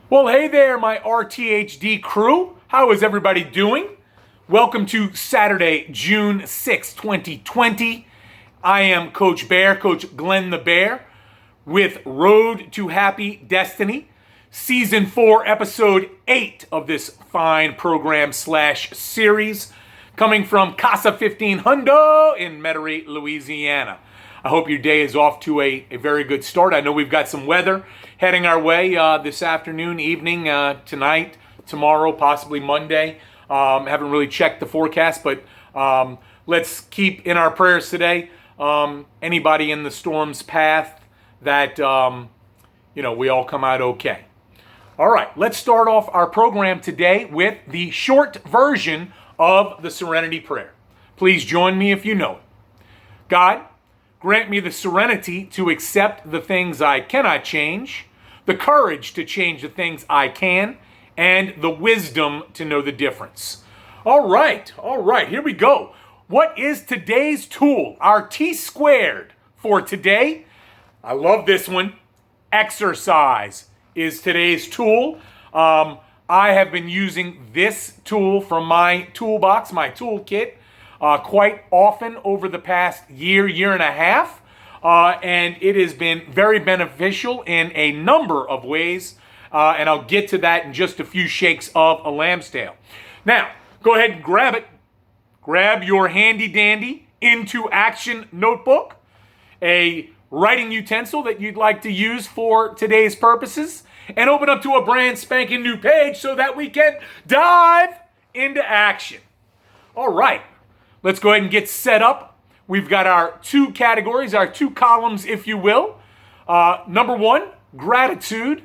Well, hey there, my RTHD crew. How is everybody doing? Welcome to Saturday, June 6, 2020. I am Coach Bear, Coach Glenn the Bear, with Road to Happy Destiny, Season 4, Episode 8 of this fine program / series, coming from Casa 15 Hundo in Metairie, Louisiana. I hope your day is off to a very good start. I know we've got some weather heading our way this afternoon, evening, tonight, tomorrow, possibly Monday. Haven't really checked the forecast, but let's keep in our prayers today anybody in the storm's path that, we all come out okay. All right, let's start off our program today with the short version of the Serenity Prayer. Please join me if you know it. God, grant me the serenity to accept the things I cannot change, the courage to change the things I can, and the wisdom to know the difference. All right, here we go. What is today's tool? Our T squared for today. I love this one. Exercise is today's tool. I have been using this tool from my toolbox, my toolkit, quite often over the past year and a half, and it has been very beneficial in a number of ways, and I'll get to that in just a few shakes of a lamb's tail. Now, go ahead and grab it. Grab your handy-dandy Into Action notebook, a writing utensil that you'd like to use for today's purposes, and open up to a brand spanking new page so that we can dive into action. All right. Let's go ahead and get set up. We've got our two categories, our two columns, if you will. Number one, gratitude,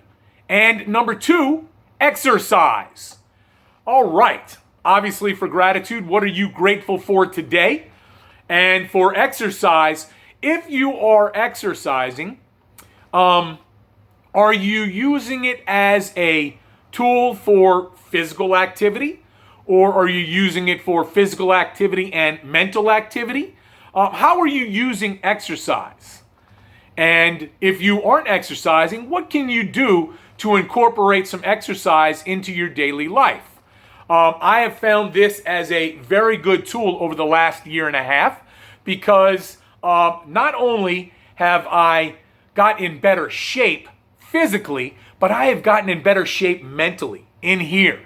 and number two, exercise. All right. Obviously, for gratitude, what are you grateful for today? And for exercise, if you are exercising, are you using it as a tool for physical activity? Or are you using it for physical activity and mental activity? How are you using exercise? And if you aren't exercising, what can you do to incorporate some exercise into your daily life? I have found this as a very good tool over the last year and a half because not only have I got in better shape physically, but I have gotten in better shape mentally in here.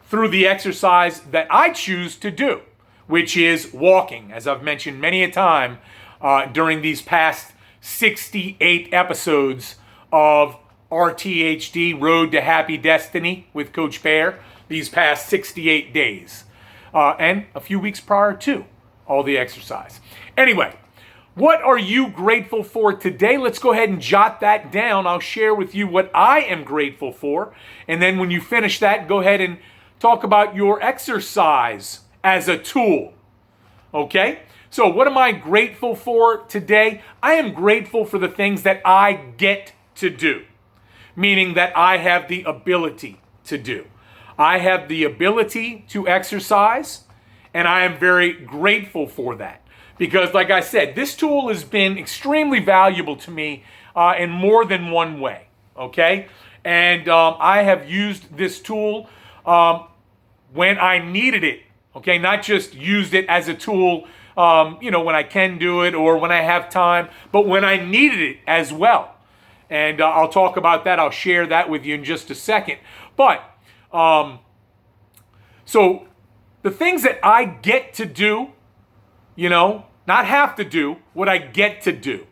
Through the exercise that I choose to do, which is walking, as I've mentioned many a time during these past 68 episodes of RTHD, Road to Happy Destiny with Coach Bear, these past 68 days, and a few weeks prior to all the exercise. Anyway, what are you grateful for today? Let's go ahead and jot that down. I'll share with you what I am grateful for, and then when you finish that, go ahead and talk about your exercise as a tool. Okay? So what am I grateful for today? I am grateful for the things that I get to do, meaning that I have the ability to do. I have the ability to exercise, and I am very grateful for that. Because like I said, this tool has been extremely valuable to me in more than one way. Okay? And I have used this tool when I needed it, okay? Not just used it as a tool, when I can do it or when I have time, but when I needed it as well. And I'll talk about that. I'll share that with you in just a second. But, so the things that I get to do, not have to do, what I get to do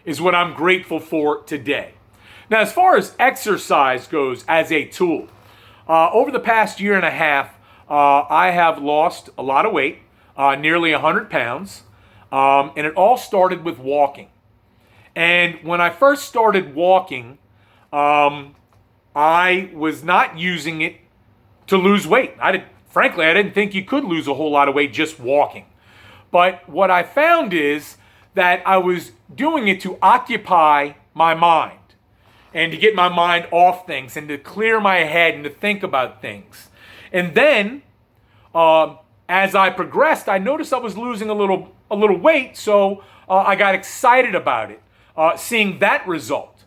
is what I'm grateful for today. Now, as far as exercise goes as a tool, over the past year and a half, I have lost a lot of weight, nearly 100 pounds, and it all started with walking. And when I first started walking, I was not using it to lose weight. Frankly, I didn't think you could lose a whole lot of weight just walking. But what I found is that I was doing it to occupy my mind and to get my mind off things and to clear my head and to think about things. And then, as I progressed, I noticed I was losing a little weight, so I got excited about it, seeing that result.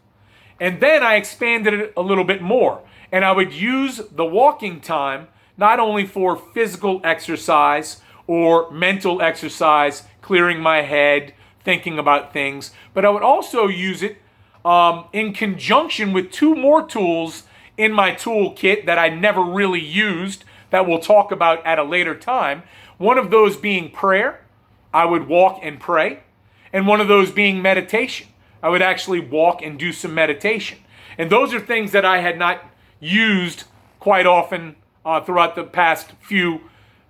And then I expanded it a little bit more. And I would use the walking time not only for physical exercise or mental exercise, clearing my head, thinking about things, but I would also use it in conjunction with two more tools in my toolkit that I never really used that we'll talk about at a later time. One of those being prayer. I would walk and pray. And one of those being meditation. I would actually walk and do some meditation. And those are things that I had not used quite often throughout the past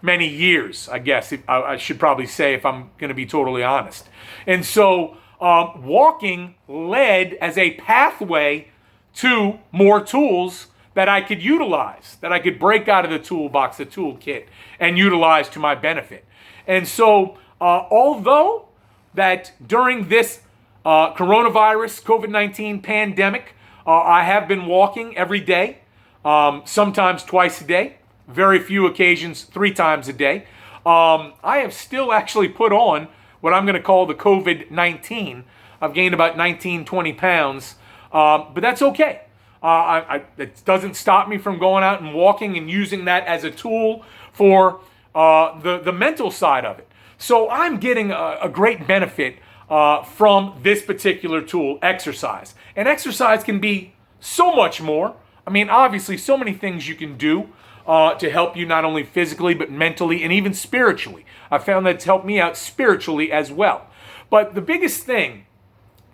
many years, I guess. I should probably say, if I'm going to be totally honest. And so walking led as a pathway to more tools that I could utilize, that I could break out of the toolbox, the toolkit, and utilize to my benefit. And so although that during this coronavirus, COVID-19 pandemic, I have been walking every day, sometimes twice a day, very few occasions 3 times a day. I have still actually put on what I'm going to call the COVID-19. I've gained about 19, 20 pounds, but that's okay. It doesn't stop me from going out and walking and using that as a tool for the mental side of it. So I'm getting a great benefit from this particular tool, exercise. And exercise can be so much more. I mean, obviously, so many things you can do to help you not only physically, but mentally and even spiritually. I found that it's helped me out spiritually as well. But the biggest thing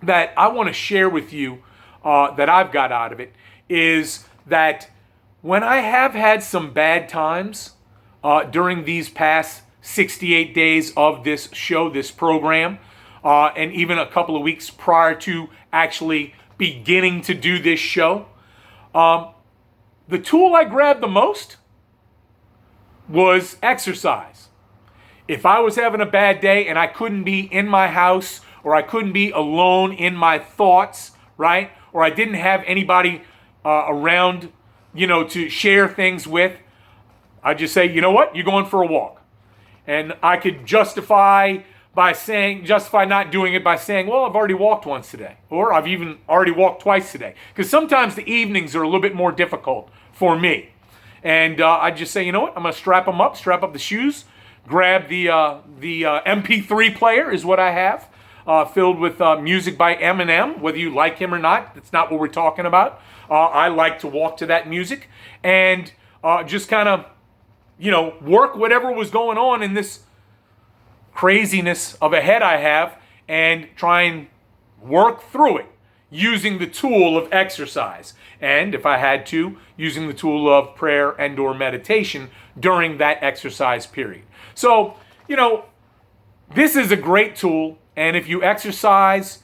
that I want to share with you that I've got out of it is that when I have had some bad times during these past 68 days of this show, this program, and even a couple of weeks prior to actually beginning to do this show, the tool I grabbed the most was exercise. If I was having a bad day and I couldn't be in my house, or I couldn't be alone in my thoughts, right? Or I didn't have anybody around, to share things with, I'd just say, you know what? You're going for a walk. And I could justify not doing it by saying, well, I've already walked once today. Or I've even already walked twice today. Because sometimes the evenings are a little bit more difficult for me. And I'd just say, you know what? I'm going to strap up the shoes, grab the MP3 player is what I have, filled with music by Eminem, whether you like him or not. That's not what we're talking about. I like to walk to that music and just kind of, work whatever was going on in this craziness of a head I have and try and work through it using the tool of exercise. And if I had to, using the tool of prayer and or meditation during that exercise period. So, this is a great tool. And if you exercise,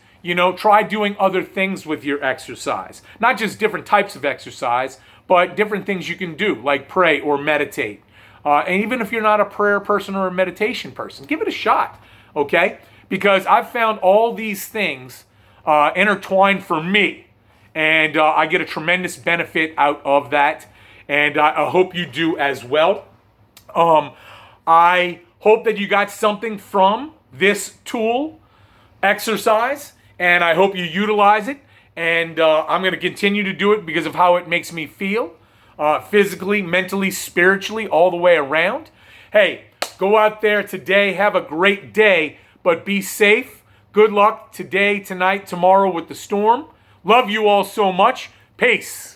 try doing other things with your exercise. Not just different types of exercise, but different things you can do, like pray or meditate. And even if you're not a prayer person or a meditation person, give it a shot, okay? Because I've found all these things intertwined for me. And I get a tremendous benefit out of that. And I hope you do as well. I hope that you got something from this tool, exercise, and I hope you utilize it. And I'm going to continue to do it because of how it makes me feel, physically, mentally, spiritually, all the way around. Hey, go out there today, have a great day, but be safe. Good luck today, tonight, tomorrow with the storm. Love you all so much. Peace.